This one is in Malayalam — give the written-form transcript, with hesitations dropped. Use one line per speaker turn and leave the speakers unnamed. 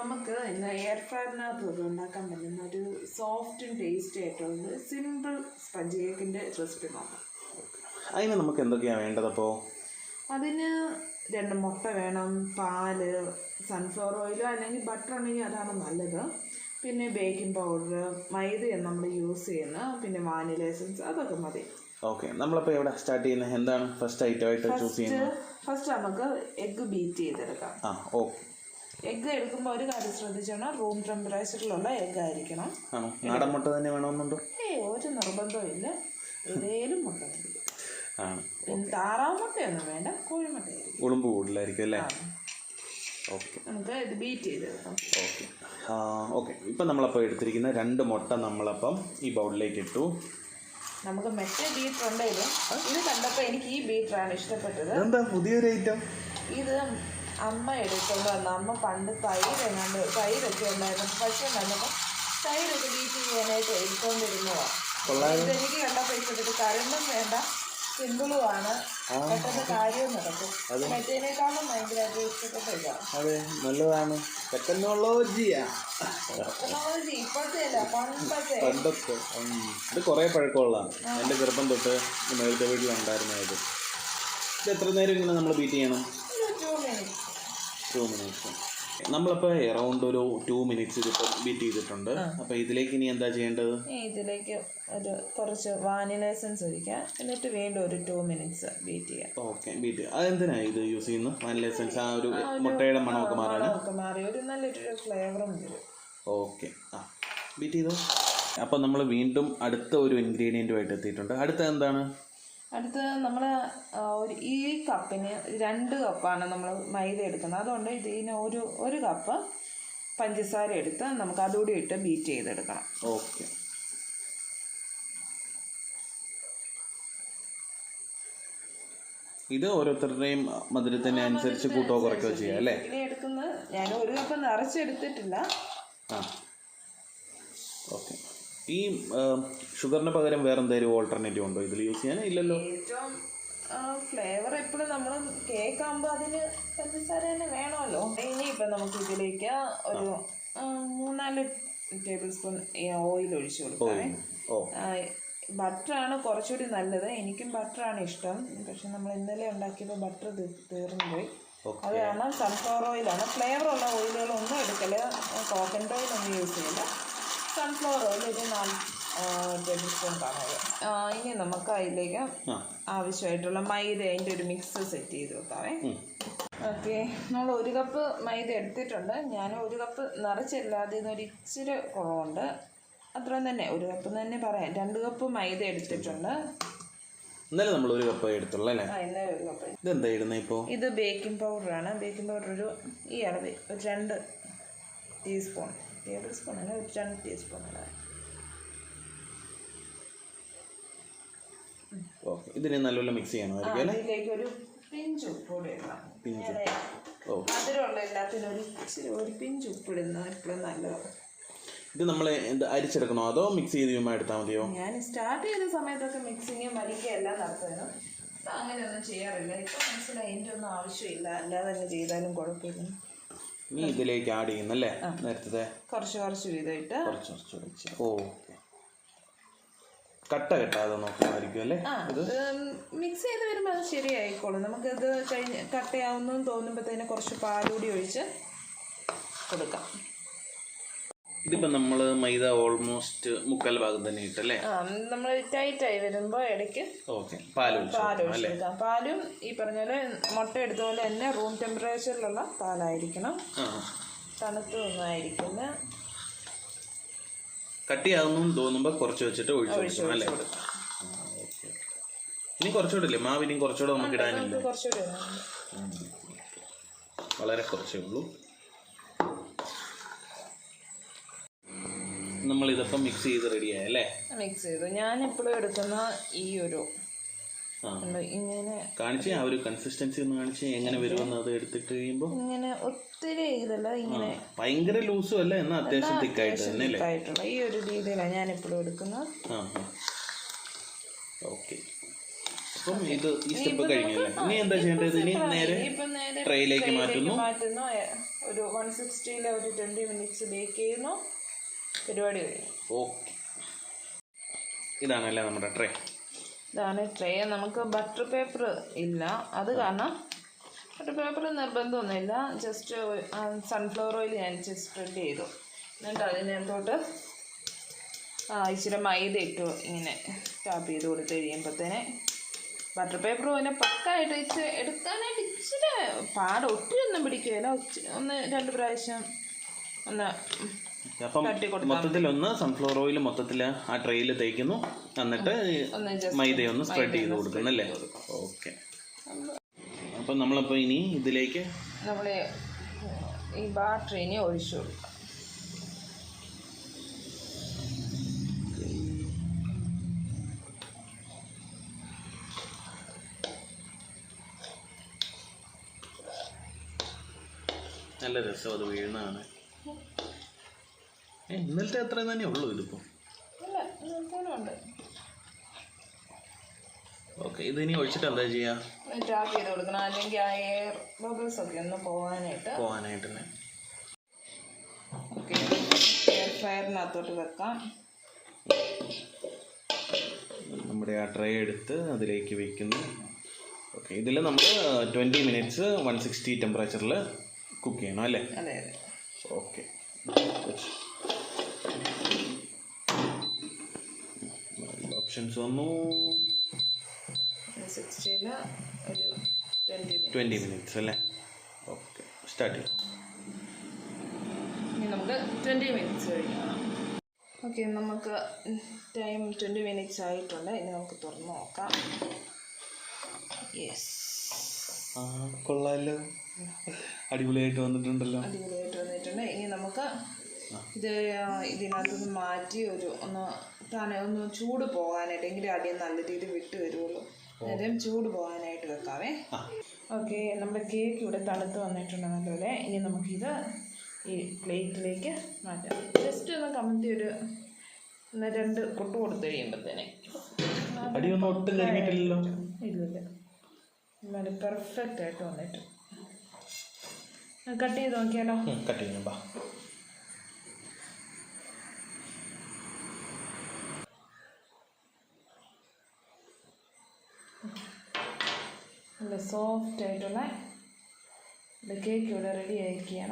നമുക്ക് ഇന്ന് എയർ ഫ്രയറിനകത്ത് ഉണ്ടാക്കാൻ പറ്റുന്ന ഒരു സോഫ്റ്റും ടേസ്റ്റി ആയിട്ടുള്ള സിമ്പിൾ സ്പഞ്ച് കേക്കിൻ്റെ റെസിപ്പി നോക്കാം.
അതിന് നമുക്ക് എന്തൊക്കെയാണ് വേണ്ടത്? അപ്പോൾ
അതിന് 2 മുട്ട വേണം, പാല്, സൺഫ്ലവർ ഓയിൽ അല്ലെങ്കിൽ ബട്ടർ ഉണ്ടെങ്കിൽ അതാണ് നല്ലത്, പിന്നെ ബേക്കിംഗ് പൗഡർ, മൈദയാണ് നമ്മൾ യൂസ് ചെയ്യുന്നത്, പിന്നെ വാനില എസൻസ്, അതൊക്കെ മതി.
ഓക്കെ, നമ്മളിപ്പോൾ എവിടെ സ്റ്റാർട്ട് ചെയ്യുന്നത്? എന്താണ് ഫസ്റ്റ് ഐറ്റമായിട്ട് ചൂസ് ചെയ്യുന്നത്?
ഫസ്റ്റ് നമുക്ക് എഗ്ഗ് ബീറ്റ് ചെയ്തെടുക്കാം. എഗ്ഗ് എടുക്കുമ്പോൾ ഒരു കാര്യം ശ്രദ്ധിച്ചാണ്, റൂം ടെമ്പറേച്ചറിലുള്ള എഗ്ഗ് ആയിരിക്കണം.
നാടൻ മുട്ട തന്നെ വേണമെന്നുണ്ടോ?
ഒരു നിർബന്ധവും ഇല്ല, ഏതേലും മുട്ട മതി. താറാവ് മുട്ടയൊന്നും വേണ്ട, കോഴിമുട്ട
ഉളുമ്പ് കൂടുതലായിരിക്കും അല്ലേ? ഓക്കെ,
നമുക്ക് ഇത് ബീറ്റ് ചെയ്തെടുക്കാം.
ഓക്കെ, ഇപ്പം നമ്മളപ്പോൾ എടുത്തിരിക്കുന്ന 2 മുട്ട നമ്മളപ്പം ഈ ബൗളിലേക്ക് ഇട്ടു.
നമുക്ക് മറ്റേ ബീറ്റർ ഉണ്ടെങ്കിലും ഇത് കണ്ടപ്പോൾ എനിക്ക് ഈ ബീറ്ററാണ് ഇഷ്ടപ്പെട്ടത്.
എന്താ പുതിയൊരു ഐറ്റം? ഇത്
അമ്മ എടുത്തോണ്ട് വന്ന, അമ്മ പണ്ട് തൈരൊക്കെ ഉണ്ടായിരുന്നു, പക്ഷേ വന്നപ്പോൾ തൈരൊക്കെ ബീറ്റ് ചെയ്യാനായിട്ട് എടുത്തോണ്ടിരുന്നതാണ്. ഇതെനിക്ക് കണ്ടപ്പോൾ ഇഷ്ടപ്പെട്ടു. കരണ്ടും വേണ്ട, സിമ്പിളുമാണ്, പെട്ടെന്ന് കാര്യവും നടക്കും. മറ്റേനേക്കാളും ഭയങ്കരമായിട്ട് ഇഷ്ടപ്പെട്ട ഇതാണ്.
അതെ, നല്ലതാണ്. ടെക്നോളജി
ഇപ്പോഴത്തെ അല്ല, പണ്ടത്തെ.
ഇത് കുറേ പഴക്കമുള്ളതാണ്. എൻ്റെ ചെറുപ്പം തൊട്ട് നേരത്തെ വീട്ടിലുണ്ടായിരുന്നത്. ഇത് എത്ര നേരം ഇങ്ങനെ നമ്മൾ ബീറ്റ് ചെയ്യണം? 2 മിനിറ്റ്സ്. നമ്മളപ്പോൾ അറൗണ്ട് ഒരു 2 മിനിറ്റ്സ് ഇതിപ്പോൾ ബീറ്റ് ചെയ്തിട്ടുണ്ട്. അപ്പോൾ ഇതിലേക്ക് ഇനി എന്താ ചെയ്യേണ്ടത്?
ഇതിലേക്ക് കുറച്ച് വാനില എസൻസ് ഒഴിക്കാം, എന്നിട്ട് വീണ്ടും ഒരു 2 മിനിറ്റ്സ് ബീറ്റ് ചെയ്യാം.
Okay, beat. അതെന്തിനാണ് ഇത് യൂസ് ചെയ്യുന്നത്? വാനില എസൻസ് ആ ഒരു മുട്ടയുടെ മണമൊക്കെ
മാറി ഒരു നല്ലൊരു ഫ്ലേവറും വരും.
ഓക്കെ, ബീറ്റ് ചെയ്തോ. അപ്പോൾ നമ്മൾ വീണ്ടും അടുത്ത ഒരു ഇൻഗ്രീഡിയൻറ്റുമായിട്ട് എത്തിയിട്ടുണ്ട്. അടുത്ത എന്താണ്?
അടുത്ത് നമ്മൾ ഈ കപ്പിന് 2 കപ്പാണ് നമ്മൾ മൈദ എടുക്കുന്നത്. അതുകൊണ്ട് ഇതിന് ഒരു കപ്പ് പഞ്ചസാര എടുത്ത് നമുക്ക് അതുകൂടി ഇട്ട് ബീറ്റ് ചെയ്തെടുക്കണം.
ഓക്കെ, ഇത് ഓരോരുത്തരുടെയും മധുരത്തിന് അനുസരിച്ച് കൂട്ടോ കുറയ്ക്കുകയോ ചെയ്യാം അല്ലേ?
ഇനി എടുക്കുന്നത് ഞാൻ 1 കപ്പ് നിറച്ചെടുത്തിട്ടില്ല.
ഓക്കെ, ഈ ഷുഗറിന് പകരം വേറെ എന്തെങ്കിലും ഓൾട്ടർനേറ്റീവ് ഉണ്ടോ ഇതിൽ യൂസ് ചെയ്യാൻ? ഇല്ലല്ലോ.
ഏറ്റവും ഫ്ലേവർ എപ്പോഴും നമ്മൾ കേക്ക് ആകുമ്പോൾ അതിന് പഞ്ചസാര തന്നെ വേണമല്ലോ. ഇനിയിപ്പോൾ നമുക്ക് ഇതിലേക്ക് ഒരു 3-4 ടേബിൾ സ്പൂൺ ഓയിൽ ഒഴിച്ചു കൊടുക്കാം. ബട്ടറാണ് കുറച്ചുകൂടി നല്ലത്, എനിക്കും ബട്ടറാണ് ഇഷ്ടം. പക്ഷെ നമ്മൾ ഇന്നലെ ഉണ്ടാക്കിയപ്പോൾ ബട്ടർ തീർന്നു പോയി. അത് കാരണം സൺഫ്ലവർ ഓയിലാണ്. ഫ്ലേവറുള്ള ഓയിലുകളൊന്നും എടുക്കല്, കോക്കനട്ട് ഓയിലൊന്നും യൂസ് ചെയ്യില്ല. സൺഫ്ലവർ ഓയിൽ ഒരു 4 ടേബിൾ സ്പൂൺ കാണുക. ഇനി നമുക്ക് അതിലേക്ക് ആവശ്യമായിട്ടുള്ള മൈദ, അതിൻ്റെ ഒരു മിക്സ് സെറ്റ് ചെയ്ത് വെക്കാവേ. ഓക്കെ, നമ്മൾ 1 കപ്പ് മൈദ എടുത്തിട്ടുണ്ട്. ഞാൻ 1 കപ്പ് നിറച്ചില്ല, അതിൽ നിന്നൊരു ഇച്ചിരി കുറവുണ്ട്. അത്രയും തന്നെ, 1 കപ്പ് തന്നെ പറയാം. 2 കപ്പ് മൈദ എടുത്തിട്ടുണ്ട്.
ഇന്നലെ നമ്മൾ 1 കപ്പ് എടുത്തുള്ളൂ അല്ലേ?
ഇന്നലെ 1 കപ്പ്.
ഇതെന്താ ഇടുന്നത് ഇപ്പോൾ? ഇത്
ബേക്കിംഗ് പൗഡറാണ്. ബേക്കിംഗ് പൗഡർ ഈ അളവ് ഒരു 2 ടീസ്പൂൺ, ടേബിൾ സ്പൂൺ അല്ല, ഒരു 2 ടീസ്പൂൺ അളവ്.
ഓക്കെ, ഇതിനെ നല്ലപോലെ മിക്സ് ചെയ്യണമായിരിക്കും അല്ലേ?
ഇതിലേക്ക് ഒരു പിഞ്ച് ഉപ്പൂടെ ഇടണം. മധുരമുള്ള എല്ലാത്തിനും ഒരു പിഞ്ച് ഉപ്പിടുന്ന എപ്പോഴും നല്ലതാണ്.
ഇത് നമ്മൾ അരിച്ചെടുക്കണോ അതോ മിക്സ് ചെയ്ത് എടുത്താൽ മതിയോ? ഞാൻ
സ്റ്റാർട്ട് ചെയ്ത സമയത്തൊക്കെ മിക്സിങ്ങും വലിക്കുകയും എല്ലാം നടത്തുന്നു. അങ്ങനെയൊന്നും ചെയ്യാറില്ല. ഇപ്പം മനസ്സിലായി അതിൻ്റെ ഒന്നും ആവശ്യമില്ല, അല്ലാതെ തന്നെ ചെയ്താലും കുഴപ്പമില്ല.
നീ ഇതിലേക്ക് ആഡ് ചെയ്യുന്നല്ലേ? നേരത്തെ
കുറച്ച് വീതം ഇട്ട്
കുറച്ച്. ഓക്കെ, കട്ട കെട്ടാതെ നോക്കണമായിരിക്കും അല്ലേ?
മിക്സ് ചെയ്ത് വരുമ്പോൾ അത് ശരിയായിക്കോളും. നമുക്കിത് കട്ടയാവുന്നു തോന്നുമ്പോഴത്തേന് കുറച്ച് പാലുകൂടി ഒഴിച്ച് കൊടുക്കാം.
ഇതിപ്പോൾ നമ്മൾ മൈദ ഓൾമോസ്റ്റ് 3/4 ഭാഗം തന്നെ ഇട്ടല്ലേ?
നമ്മൾ ടൈറ്റായി വരുമ്പോൾ ഇടയ്ക്ക്
പാലൊഴിക്കാം.
പാലും ഈ പറഞ്ഞ പോലെ മുട്ട എടുത്ത പോലെ തന്നെ റൂം ടെമ്പറേച്ചറിലുള്ള പാലായിരിക്കണം, തണുത്തൊന്നും ആയിരിക്കില്ല.
കട്ടിയാകുന്നു തോന്നുമ്പോൾ കുറച്ച് വെച്ചിട്ട് ഒഴിച്ചു അല്ലേ? ഇനി കുറച്ചുകൂടെ മാവിനും കുറച്ചുകൂടെ നമുക്ക് ഇടാനില്ല, വളരെ കുറച്ചേ ഉള്ളൂ. നമ്മളിതപ്പം മിക്സ് ചെയ്ത് റെഡിയായി അല്ലേ?
മിക്സ് ചെയ്തു. ഞാൻ എപ്പോഴും എടുക്കുന്ന ഈ ഒരു ഇങ്ങനെ
കാണിച്ച് ആ ഒരു കൺസിസ്റ്റൻസി ഒന്ന് കാണിച്ച് എങ്ങനെ വരുമെന്ന് അത് എടുത്തിട്ട് കഴിയുമ്പോൾ ഇങ്ങനെ
ഒത്തിരി ഇതല്ല, ഇങ്ങനെ
ഭയങ്കര ലൂസും അല്ല, എന്നാൽ അത്യാവശ്യം തിക്കായിട്ട് തന്നെ
ആയിട്ടുള്ള ഈ ഒരു രീതിയിലാണ് ഞാൻ എപ്പോഴും എടുക്കുന്നത്.
ഓക്കെ, അപ്പം ഇത് ഈ സ്റ്റെപ്പ് കഴിഞ്ഞല്ലേ? ഇനി എന്താ ചെയ്യേണ്ടത്? ഇനി നേരെ ട്രേയിലേക്ക് മാറ്റുന്നു.
ഒരു 160 ഒരു 20 മിനിറ്റ്സ് ബേക്ക് ചെയ്യുന്നു, പരിപാടി കഴിയും.
ഓക്കെ, ഇതാണല്ലേ നമ്മുടെ ട്രേ.
ഇതാണ് ട്രേ. നമുക്ക് ബട്ടർ പേപ്പർ ഇല്ല, അത് കാരണം ബട്ടർ പേപ്പർ നിർബന്ധമൊന്നുമില്ല. ജസ്റ്റ് സൺഫ്ലവർ ഓയിൽ ഞാൻ സ്പ്രെഡ് ചെയ്തു. എന്നിട്ട് അതിനകത്തോട്ട് ഇച്ചിരി മൈദ ഇട്ടു ഇങ്ങനെ ടാപ്പ് ചെയ്ത് കൊടുത്ത് കഴിയുമ്പോഴത്തേനെ ബട്ടർ പേപ്പർ പിന്നെ പക്കായിട്ട് എടുക്കാനായിട്ട് ഇച്ചിരി ഒത്തിരി ഒന്നും പിടിക്കുകയില്ല. 1-2 പ്രാവശ്യം ഒന്ന്
അപ്പം മൊത്തത്തിൽ ഒന്ന് സൺഫ്ലവർ ഓയിൽ മൊത്തത്തിൽ ആ ട്രെയിൽ തേക്കുന്നു, എന്നിട്ട് മൈദയൊന്ന് സ്പ്രെഡ് ചെയ്ത് കൊടുക്കുന്നു അല്ലേ? ഓക്കെ. അപ്പം നമ്മളപ്പോൾ ഇനി ഇതിലേക്ക്
നമ്മൾ ഈ ബാറ്റർ ഇനി ഒഴിച്ചു കൊടുക്കാം.
നല്ല രസം അത് വീഴുന്നതാണ്. ഇന്നലത്തെ അത്ര തന്നെ ഉള്ളൂ ഇതിപ്പോൾ.
ഉണ്ട്.
ഓക്കെ, ഇതിനി ഒഴിച്ചിട്ട് എന്താ ചെയ്യുക?
ടാപ്പ് ചെയ്ത് കൊടുക്കണം, അല്ലെങ്കിൽ ആ എയർ ബബിൾസ് ഒക്കെ ഒന്ന് പോകാനായിട്ട്. ഓക്കെ, എയർ ഫ്രയറിനകത്തോട്ട് വെക്കാം.
നമ്മുടെ ആ ട്രേ എടുത്ത് അതിലേക്ക് വയ്ക്കുന്നു. ഓക്കെ, ഇതിൽ നമ്മൾ 20 മിനിറ്റ്സ് 160 ടെമ്പറേച്ചറിൽ കുക്ക് ചെയ്യണം അല്ലേ?
അതെ അതെ.
ഓക്കെ, ഓപ്ഷൻസ് വന്നു.
160 ഒരു
20 മിനിറ്റ്സ് അല്ലേ? ഓക്കെ, സ്റ്റാർട്ട് ചെയ്യാം.
ഇനി നമുക്ക് 20 മിനിറ്റ്സ് കഴിക്കണം. ഓക്കെ, നമുക്ക് ടൈം 20 മിനിറ്റ്സ് ആയിട്ടുണ്ട്. ഇനി നമുക്ക് തുറന്ന് നോക്കാം. യെസ്,
കൊള്ളാമല്ലോ, അടിപൊളിയായിട്ട് വന്നിട്ടുണ്ടല്ലോ.
അടിപൊളിയായിട്ട്. ഇനി നമുക്ക് ഇതിനകത്തുനിന്ന് മാറ്റി ഒന്ന് ചൂട് പോകാനായിട്ട്, എങ്കിലും അടിയിൽ നല്ല രീതിയിൽ വിട്ട് വരുള്ളൂ. അന്നേരം ചൂട് പോകാനായിട്ട് വെക്കാവേ. ഓക്കെ, നമ്മുടെ കേക്ക് ഇവിടെ തണുത്ത് വന്നിട്ടുണ്ട് നല്ലപോലെ. ഇനി നമുക്കിത് ഈ പ്ലേറ്റിലേക്ക് മാറ്റാം. ജസ്റ്റ് ഒന്ന് കമത്തി 2 കൊട്ട് കൊടുത്ത് കഴിയുമ്പോഴത്തേനെ
അടിയൊന്നും ഒട്ടും കഴിഞ്ഞിട്ടില്ലല്ലോ.
ഇല്ലില്ല, നല്ല പെർഫെക്റ്റ് ആയിട്ട് വന്നിട്ട്. കട്ട് ചെയ്ത് നോക്കിയാലോ?
കട്ട് ചെയ്യാം.
നല്ല സോഫ്റ്റ് ആയിട്ടുള്ള കേക്ക് ഇവിടെ റെഡി ആയിരിക്കുകയാണ്.